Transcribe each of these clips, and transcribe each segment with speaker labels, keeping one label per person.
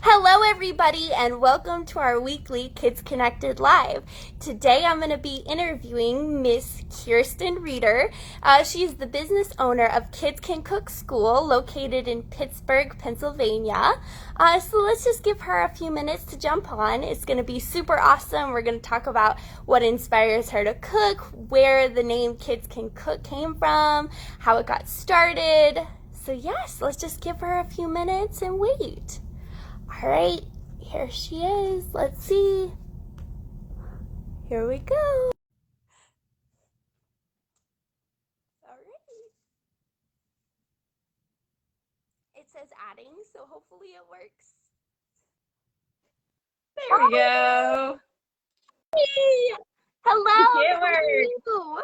Speaker 1: Hello, everybody, and welcome to our weekly Kids Connected Live. Today, I'm going to be interviewing Miss Kirsten Reeder. She's the business owner of Kids Can Cook School, located in Pittsburgh, Pennsylvania. So let's just give her a few minutes to jump on. It's going to be super awesome. We're going to talk about what inspires her to cook, where the name Kids Can Cook came from, how it got started. So yes, let's just give her a few minutes and wait. All right, here she is. Let's see. Here we go. All right. It says adding, so hopefully it works.
Speaker 2: There we go.
Speaker 1: Hey! Hello.
Speaker 2: It
Speaker 1: How are
Speaker 2: worked.
Speaker 1: you?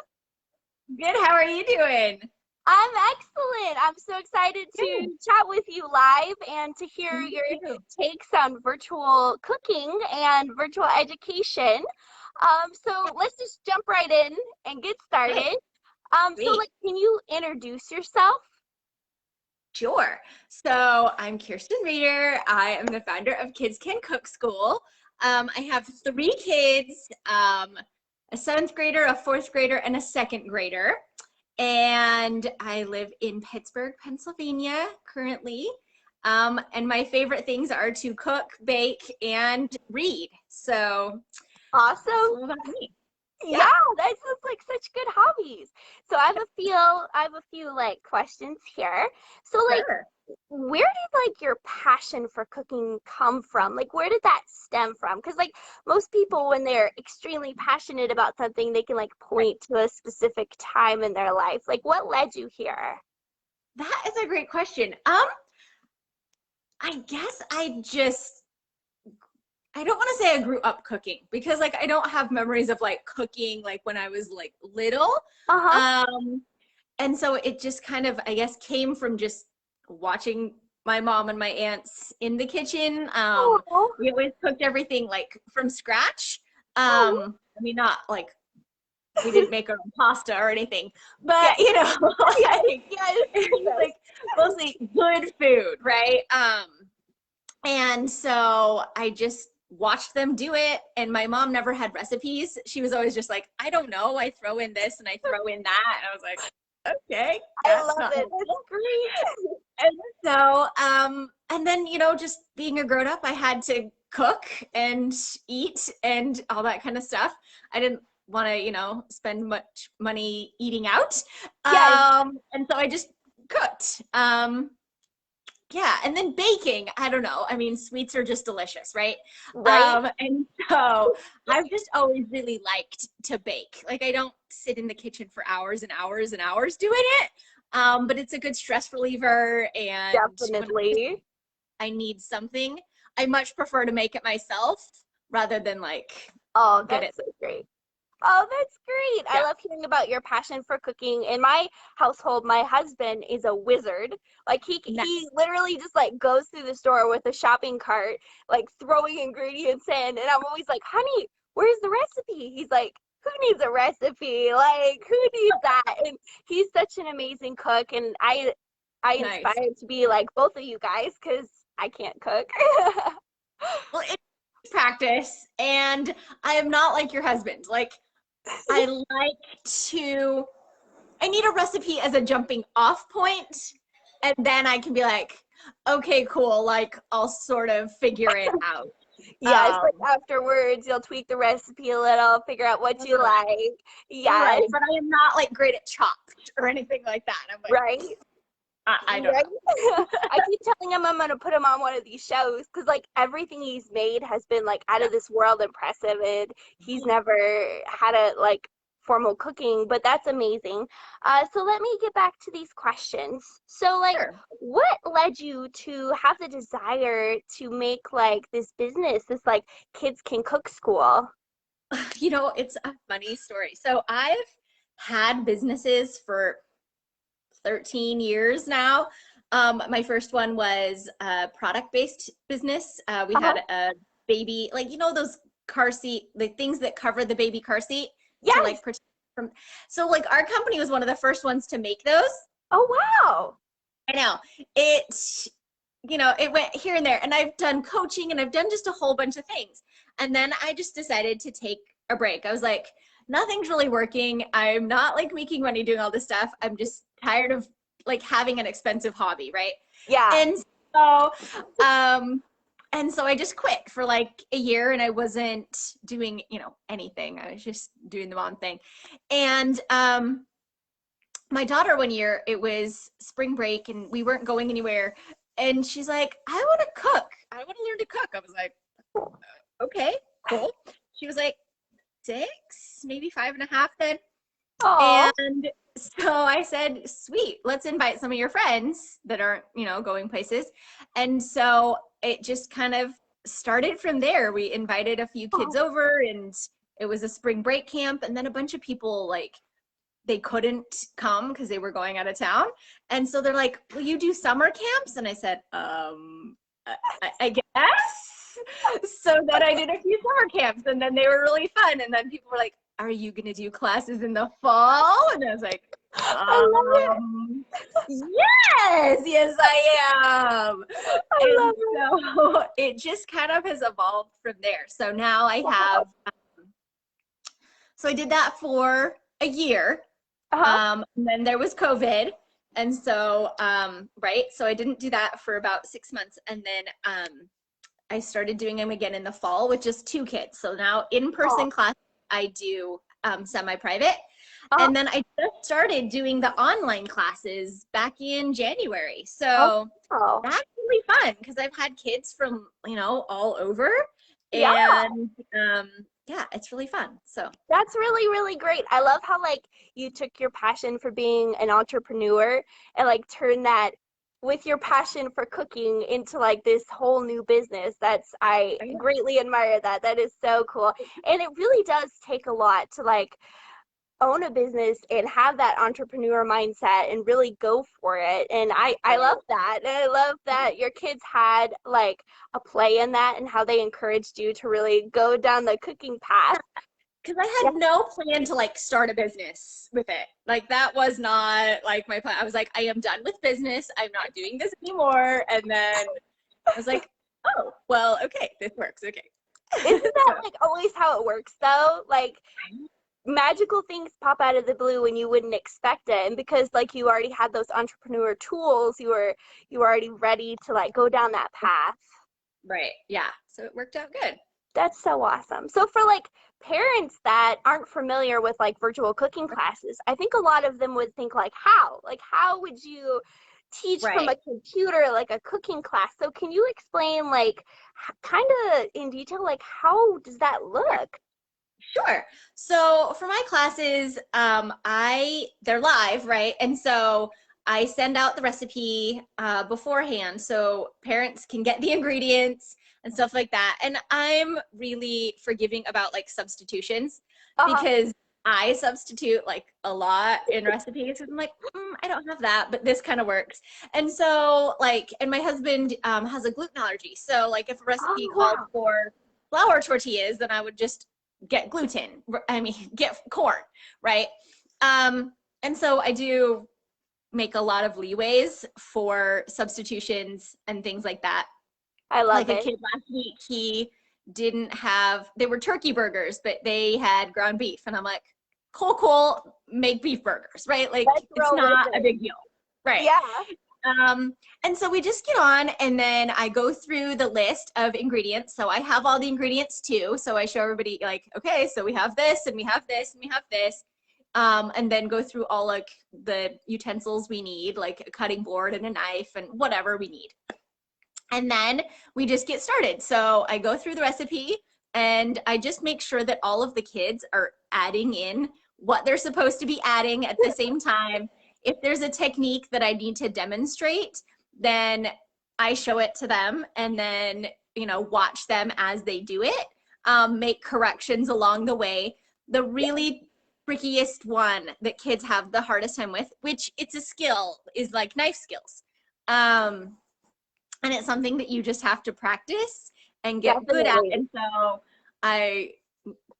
Speaker 2: Good. How are you doing?
Speaker 1: I'm excellent. I'm so excited to chat with you live and to hear
Speaker 2: Me
Speaker 1: your
Speaker 2: too.
Speaker 1: takes on virtual cooking and virtual education. So let's just jump right in and get
Speaker 2: Okay,
Speaker 1: started.
Speaker 2: sweet.
Speaker 1: Can you introduce yourself?
Speaker 2: Sure. So I'm Kirsten Reeder. I am the founder of Kids Can Cook School. I have three kids, a seventh grader, a fourth grader, and a second grader. And I live in Pittsburgh, Pennsylvania currently. And my favorite things are to cook, bake, and read. So that's a
Speaker 1: Awesome.
Speaker 2: little about me.
Speaker 1: Yeah, that's just like such good hobbies. So I have a few like questions here. So like
Speaker 2: Sure.
Speaker 1: where did like your passion for cooking come from? Like where did that stem from? Because like most people when they're extremely passionate about something, they can like point to a specific time in their life. Like what led you here?
Speaker 2: That is a great question. I guess I don't want to say I grew up cooking because like I don't have memories of like cooking like when I was like little.
Speaker 1: Uh-huh.
Speaker 2: Um, and so it just kind of, I guess, came from just watching my mom and my aunts in the kitchen.
Speaker 1: Oh,
Speaker 2: We always cooked everything like from scratch.
Speaker 1: oh.
Speaker 2: I mean, not like we didn't make our own pasta or anything,
Speaker 1: Yeah,
Speaker 2: but you know,
Speaker 1: yes,
Speaker 2: like
Speaker 1: yes,
Speaker 2: it was
Speaker 1: yes.
Speaker 2: like mostly good food, right? And so I just watched them do it. And my mom never had recipes. She was always just like, I don't know. I throw in this and I throw in that. And I was like, okay,
Speaker 1: I
Speaker 2: that's
Speaker 1: love
Speaker 2: not
Speaker 1: it. That's
Speaker 2: helpful.
Speaker 1: great.
Speaker 2: And so, and then, you know, just being a grown up, I had to cook and eat and all that kind of stuff. I didn't want to, you know, spend much money eating out.
Speaker 1: Yes,
Speaker 2: And so I just cooked. Yeah, and then baking, I don't know. I mean, sweets are just delicious, right?
Speaker 1: right?
Speaker 2: And so I've just always really liked to bake. Like I don't sit in the kitchen for hours and hours and hours doing it. But it's a good stress reliever, and when
Speaker 1: Definitely.
Speaker 2: I need something, I much prefer to make it myself rather than like
Speaker 1: Oh,
Speaker 2: get it.
Speaker 1: that's so great. Oh, that's great. I
Speaker 2: Yeah.
Speaker 1: love hearing about your passion for cooking. In my household, my husband is a wizard. Like he
Speaker 2: Nice.
Speaker 1: literally just like goes through the store with a shopping cart, like throwing ingredients in, and I'm always like, "Honey, where's the recipe?" He's like, "Who needs a recipe? Like, who needs that?" And he's such an amazing cook, and I
Speaker 2: Nice.
Speaker 1: inspire to be like both of you guys because I can't cook.
Speaker 2: Well, it's practice, and I am not like your husband. Like I like to I need a recipe as a jumping off point, and then I can be like, okay, cool, like I'll sort of figure it out.
Speaker 1: Yes, like
Speaker 2: Um,
Speaker 1: afterwards, you'll tweak the recipe a little, figure out what you
Speaker 2: right,
Speaker 1: like. Yes,
Speaker 2: right, but I am not like great at chopped or anything like that. I'm like,
Speaker 1: right,
Speaker 2: I don't
Speaker 1: right.
Speaker 2: know.
Speaker 1: I keep telling him I'm gonna put him on one of these shows because like everything he's made has been like out
Speaker 2: Yeah.
Speaker 1: of this world impressive, and he's never had a like formal cooking, but that's amazing. So let me get back to these questions. So like,
Speaker 2: Sure.
Speaker 1: what led you to have the desire to make like this business, this like kids can cook school?
Speaker 2: You know, it's a funny story. So I've had businesses for 13 years now. My first one was a product-based business. We
Speaker 1: Uh-huh.
Speaker 2: had a baby, like, you know, those car seat, the things that cover the baby car seat to
Speaker 1: Yes.
Speaker 2: like protect from. So like our company was one of the first ones to make those.
Speaker 1: Oh, wow.
Speaker 2: I know it, it went here and there. And I've done coaching and I've done just a whole bunch of things. And then I just decided to take a break. I was like, nothing's really working. I'm not like making money doing all this stuff. I'm just tired of like having an expensive hobby, right?
Speaker 1: Yeah.
Speaker 2: And so, I just quit for like a year and I wasn't doing, anything. I was just doing the mom thing. And my daughter one year, it was spring break and we weren't going anywhere. And she's like, I want to cook. I want to learn to cook. I was like, okay, cool. She was like 6, maybe 5.5 then.
Speaker 1: Oh.
Speaker 2: And so I said, sweet, let's invite some of your friends that aren't, going places. And so it just kind of started from there. We invited a few kids over and it was a spring break camp. And then a bunch of people, like, they couldn't come because they were going out of town. And so they're like, will you do summer camps? And I said, I guess. So then I did a few summer camps and then they were really fun. And then people were like, are you going to do classes in the fall? And I was like, yes, I am. So it just kind of has evolved from there. So now I have, so I did that for a year. And then there was COVID. And so, so I didn't do that for about 6 months. And then I started doing them again in the fall with just 2 kids. So now in-person class, I do semi-private. And then I just started doing the online classes back in January. So that's really fun because I've had kids from, all over. And it's really fun. So
Speaker 1: that's really, really great. I love how like you took your passion for being an entrepreneur and like turned that with your passion for cooking into like this whole new business. I greatly admire that. That is so cool. And it really does take a lot to like own a business and have that entrepreneur mindset and really go for it. And I love that. And I love that your kids had like a play in that and how they encouraged you to really go down the cooking path.
Speaker 2: Because I had no plan to like start a business with it. Like that was not like my plan. I was like, I am done with business. I'm not doing this anymore. And then I was like, oh, well, okay, this works. Okay.
Speaker 1: Isn't that like always how it works though? Like magical things pop out of the blue when you wouldn't expect it. And because like you already had those entrepreneur tools, you were already ready to like go down that path.
Speaker 2: Right. Yeah. So it worked out good.
Speaker 1: That's so awesome. So for like parents that aren't familiar with like virtual cooking classes, I think a lot of them would think like, how would you teach from a computer like a cooking class? So can you explain like kind of in detail, like how does that look?
Speaker 2: Sure. So for my classes, they're live, right? And so I send out the recipe beforehand so parents can get the ingredients and stuff like that. And I'm really forgiving about like substitutions because I substitute like a lot in recipes. I'm like, I don't have that, but this kind of works. And so like, and my husband has a gluten allergy. So like if a recipe called for flour tortillas, then I would just get get corn, right? And so I do make a lot of leeways for substitutions and things like that.
Speaker 1: I love
Speaker 2: it. Like a kid last week, they were turkey burgers, but they had ground beef. And I'm like, cool, make beef burgers, right? Like it's not a big deal, right?
Speaker 1: Yeah.
Speaker 2: And so we just get on and then I go through the list of ingredients. So I have all the ingredients too. So I show everybody like, okay, so we have this and we have this and we have this. And then go through all like the utensils we need, like a cutting board and a knife and whatever we need. And then we just get started. So I go through the recipe and I just make sure that all of the kids are adding in what they're supposed to be adding at the same time. If there's a technique that I need to demonstrate, then I show it to them and then, watch them as they do it, make corrections along the way. The really trickiest one that kids have the hardest time with, which it's a skill, is like knife skills. And it's something that you just have to practice and get good at. And so I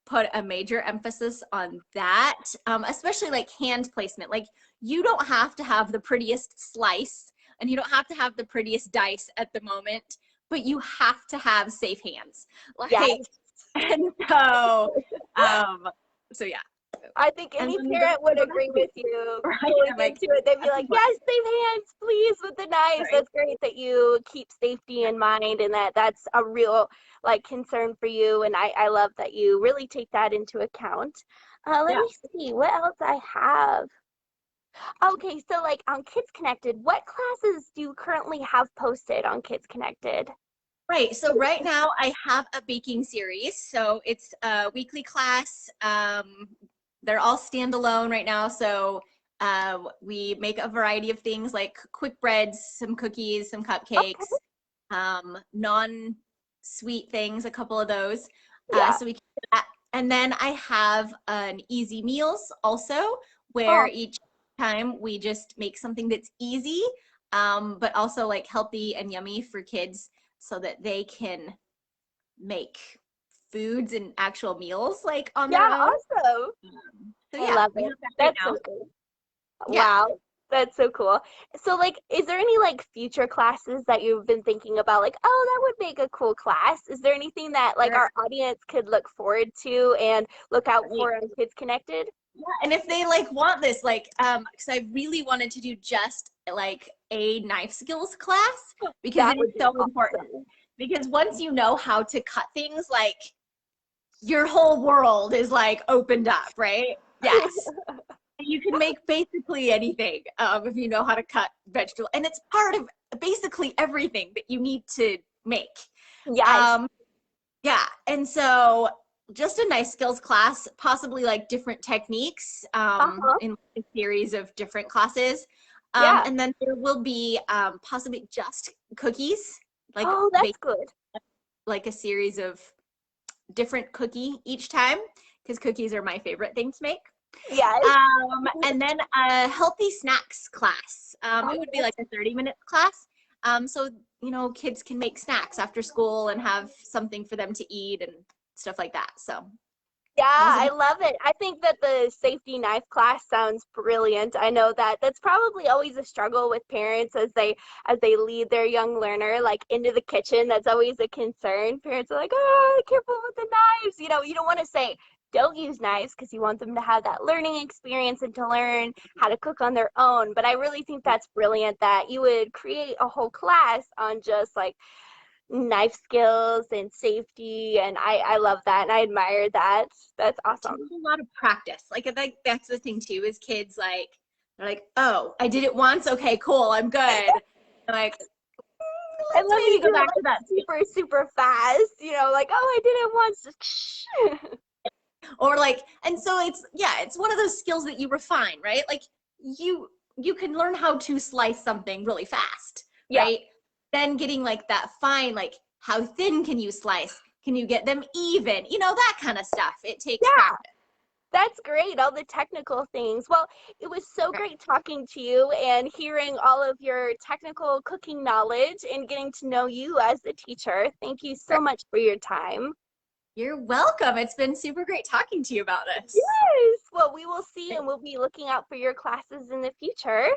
Speaker 2: put a major emphasis on that, especially like hand placement. Like you don't have to have the prettiest slice and you don't have to have the prettiest dice at the moment, but you have to have safe hands. Like,
Speaker 1: Yes.
Speaker 2: and so yeah.
Speaker 1: I think
Speaker 2: And
Speaker 1: any
Speaker 2: then
Speaker 1: parent would agree with you
Speaker 2: right?
Speaker 1: going
Speaker 2: I'm like,
Speaker 1: into it. They'd be
Speaker 2: that's
Speaker 1: like,
Speaker 2: important,
Speaker 1: yes, safe hands, please, with the knives.
Speaker 2: right?
Speaker 1: That's great that you keep safety in mind and that's a real like concern for you. And I love that you really take that into account. Let
Speaker 2: Yeah.
Speaker 1: me see what else I have. Okay, so like on Kids Connected, what classes do you currently have posted on Kids Connected?
Speaker 2: Right. So right now I have a baking series. So it's a weekly class. They're all standalone right now. So we make a variety of things like quick breads, some cookies, some cupcakes,
Speaker 1: Okay,
Speaker 2: non-sweet things, a couple of those.
Speaker 1: yeah.
Speaker 2: So we can do that. And then I have an easy meals also, where
Speaker 1: Oh,
Speaker 2: each time we just make something that's easy, but also like healthy and yummy for kids so that they can make foods and actual meals like on
Speaker 1: yeah,
Speaker 2: their own.
Speaker 1: awesome.
Speaker 2: So
Speaker 1: I
Speaker 2: yeah,
Speaker 1: love
Speaker 2: we have
Speaker 1: it.
Speaker 2: that right
Speaker 1: That's so
Speaker 2: now.
Speaker 1: good.
Speaker 2: Yeah.
Speaker 1: Wow, that's so cool. So, like, is there any like future classes that you've been thinking about? Like, oh, that would make a cool class. Is there anything that like
Speaker 2: Sure.
Speaker 1: our audience could look forward to and look out
Speaker 2: Right.
Speaker 1: for on Kids Connected?
Speaker 2: Yeah, and if they like want this, like, because I really wanted to do just like a knife skills class because
Speaker 1: That
Speaker 2: it is
Speaker 1: would be
Speaker 2: so important.
Speaker 1: awesome.
Speaker 2: Because once you know how to cut things, like your whole world is like opened up, right? Yes. You can make basically anything if you know how to cut vegetable, and it's part of basically everything that you need to make.
Speaker 1: Yes.
Speaker 2: Um, yeah, and so just a nice skills class, possibly like different techniques
Speaker 1: Uh-huh.
Speaker 2: in a series of different classes.
Speaker 1: Yeah.
Speaker 2: And then there will be possibly just cookies, like
Speaker 1: Oh, that's good.
Speaker 2: like a series of different cookie each time, because cookies are my favorite thing to make.
Speaker 1: Yes.
Speaker 2: And then a healthy snacks class. It
Speaker 1: Oh,
Speaker 2: would be like a 30-minute class. So, you know, kids can make snacks after school and have something for them to eat and stuff like that. So
Speaker 1: yeah,
Speaker 2: those will
Speaker 1: I
Speaker 2: be
Speaker 1: love it. I think that the safety knife class sounds brilliant. I know that that's probably always a struggle with parents as they lead their young learner like into the kitchen. That's always a concern. Parents are like, "Oh, careful with the knives." You know, you don't want to say don't use knives because you want them to have that learning experience and to learn how to cook on their own. But I really think that's brilliant that you would create a whole class on just like knife skills and safety, and I love that and I admire that. That's
Speaker 2: takes
Speaker 1: awesome.
Speaker 2: a lot of practice. Like I think that's the thing too, is kids like they're like, oh, I did it once, okay, cool, I'm good. I'm like,
Speaker 1: And
Speaker 2: let's
Speaker 1: let me
Speaker 2: maybe
Speaker 1: do
Speaker 2: go
Speaker 1: it
Speaker 2: back to
Speaker 1: like
Speaker 2: that.
Speaker 1: super fast, like, oh, I did it once, just
Speaker 2: Or like, and so it's, yeah, it's one of those skills that you refine, right? Like you can learn how to slice something really fast,
Speaker 1: yeah,
Speaker 2: right? Then getting like that fine, like how thin can you slice? Can you get them even? You know, that kind of stuff. It takes
Speaker 1: yeah,
Speaker 2: practice.
Speaker 1: that's great, all the technical things. Well, it was so
Speaker 2: Right.
Speaker 1: great talking to you and hearing all of your technical cooking knowledge and getting to know you as a teacher. Thank you so
Speaker 2: Right.
Speaker 1: much for your time.
Speaker 2: You're welcome. It's been super great talking to you about this.
Speaker 1: Yes. Well, we will see and we'll be looking out for your classes in the future.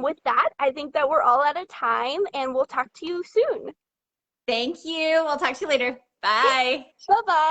Speaker 1: With that, I think that we're all out of time and we'll talk to you soon.
Speaker 2: Thank you. I'll talk to you later. Bye.
Speaker 1: Bye bye.